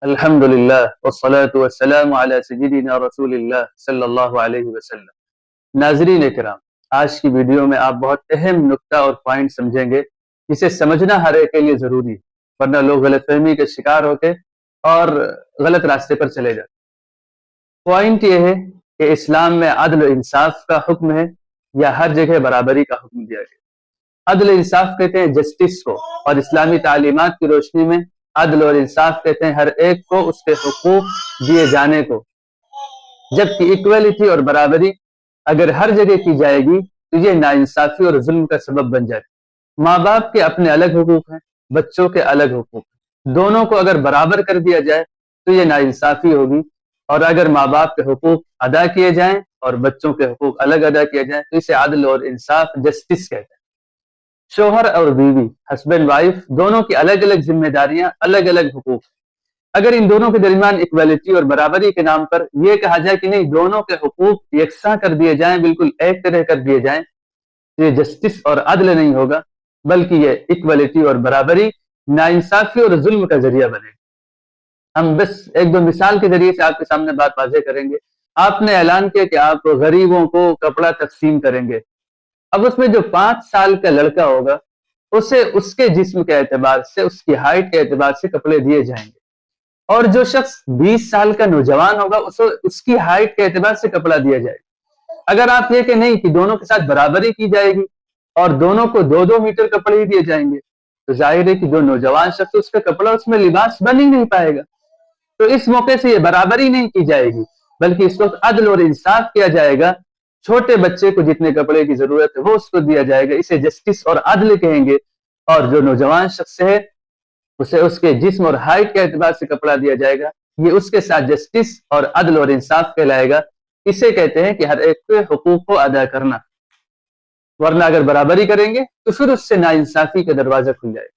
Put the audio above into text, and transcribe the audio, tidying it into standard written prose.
الحمدللہ والصلاة والسلام علی سیدنا رسول اللہ صلی اللہ علیہ وسلم۔ ناظرین اکرام، آج کی ویڈیو میں آپ بہت اہم نکتہ اور پوائنٹ سمجھیں گے جسے سمجھنا ہر ایک کے لیے ضروری ہے، ورنہ لوگ غلط فہمی کے شکار ہو کے اور غلط راستے پر چلے جاتے۔ پوائنٹ یہ ہے کہ اسلام میں عدل و انصاف کا حکم ہے یا ہر جگہ برابری کا حکم دیا گیا۔ عدل و انصاف کہتے ہیں جسٹس کو، اور اسلامی تعلیمات کی روشنی میں عدل اور انصاف کہتے ہیں ہر ایک کو اس کے حقوق دیے جانے کو، جبکہ ایکویلٹی اور برابری اگر ہر جگہ کی جائے گی تو یہ ناانصافی اور ظلم کا سبب بن جائے گی۔ ماں باپ کے اپنے الگ حقوق ہیں، بچوں کے الگ حقوق ہیں، دونوں کو اگر برابر کر دیا جائے تو یہ ناانصافی ہوگی، اور اگر ماں باپ کے حقوق ادا کیے جائیں اور بچوں کے حقوق الگ ادا کیے جائیں تو اسے عدل اور انصاف جسٹس کہتے ہیں۔ شوہر اور بیوی، ہسبینڈ وائف، دونوں کی الگ الگ ذمہ داریاں، الگ الگ حقوق۔ اگر ان دونوں کے درمیان ایکویلٹی اور برابری کے نام پر یہ کہا جائے کہ نہیں، دونوں کے حقوق یکساں کر دیے جائیں، بالکل ایک طرح کر دیے جائیں، تو یہ جسٹس اور عدل نہیں ہوگا، بلکہ یہ ایکویلٹی اور برابری ناانصافی اور ظلم کا ذریعہ بنے گا۔ ہم بس ایک دو مثال کے ذریعے سے آپ کے سامنے بات واضح کریں گے۔ آپ نے اعلان کیا کہ آپ غریبوں کو کپڑا تقسیم کریں گے۔ اب اس میں جو 5 سال کا لڑکا ہوگا اسے اس کے جسم کے اعتبار سے، اس کی ہائٹ کے اعتبار سے کپڑے دیے جائیں گے، اور جو شخص 20 سال کا نوجوان ہوگا اسے اس کی ہائٹ کے اعتبار سے کپڑا دیا جائے گا۔ اگر آپ یہ کہ نہیں کہ دونوں کے ساتھ برابری کی جائے گی اور دونوں کو 2-2 میٹر کپڑے ہی دیے جائیں گے تو ظاہر ہے کہ جو نوجوان شخص اس کا کپڑا، اس میں لباس بن ہی نہیں پائے گا۔ تو اس موقع سے یہ برابری نہیں کی جائے گی، بلکہ اس وقت عدل اور انصاف کیا جائے گا۔ چھوٹے بچے کو جتنے کپڑے کی ضرورت ہے وہ اس کو دیا جائے گا، اسے جسٹس اور عدل کہیں گے، اور جو نوجوان شخص ہے اسے اس کے جسم اور ہائٹ کے اعتبار سے کپڑا دیا جائے گا، یہ اس کے ساتھ جسٹس اور عدل اور انصاف کہلائے گا۔ اسے کہتے ہیں کہ ہر ایک کے حقوق کو ادا کرنا، ورنہ اگر برابری کریں گے تو پھر اس سے ناانصافی کا دروازہ کھل جائے گا۔